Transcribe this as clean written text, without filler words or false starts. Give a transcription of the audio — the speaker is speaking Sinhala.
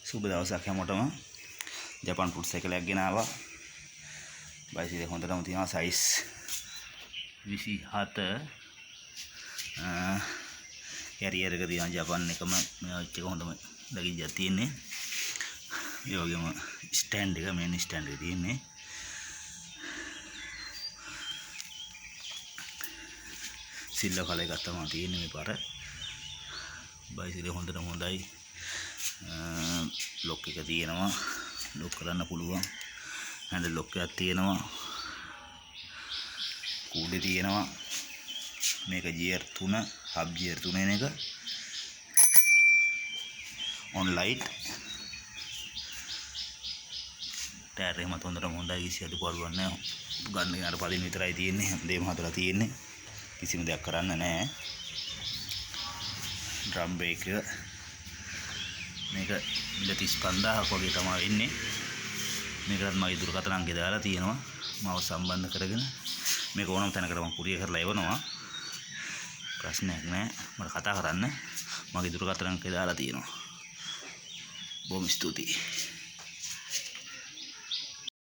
සුබ දවසක් හැමෝටම. ජපාන් ෆුඩ් සයිකලයක් ගෙනාවා. බයිසිකල් හොඳටම තියෙනවා සයිස් 27 කැරියර් එක තියෙනවා ජපාන් එකම මේක හොඳම ලගින්ජක් තියෙන්නේ. ඒ වගේම ස්ටෑන්ඩ් එක මේන් ස්ටෑන්ඩ් එක තියෙන්නේ. සිල්ල කල එකක් තමයි තියෙන්නේ මේ පාර. බයිසිකල් හොඳටම හොඳයි. ලොක් එක තියෙනවා. ලොක් කරන්න පුළුවන්. හැන්ඩල් ලොක් එකක් තියෙනවා. කූඩේ තියෙනවා. මේක ගියර් 3, හබ් ගියර් 3 එන එක. on light. ටයර් එකම හොඳටම හොඳයි. කිසි අඩුපාඩුවක් නැහැ. ගන්න යාර පදින විතරයි තියෙන්නේ. හැමදේම හදලා තියෙන්නේ. කිසිම දෙයක් කරන්න නැහැ. ඩ්‍රම් බ්‍රේක් එක මේක 35000ක් වගේ තමයි ඉන්නේ. මේකත් මගේ දුරකථන අංකය දාලා තියෙනවා. මාව සම්බන්ධ කරගෙන මේක ඕනම තැනකට මම කුරියර් කරලා එවනවා. ප්‍රශ්නයක් නැහැ. මට කතා කරන්න මගේ දුරකථන අංකය දාලා තියෙනවා. බොහොම ස්තුතියි.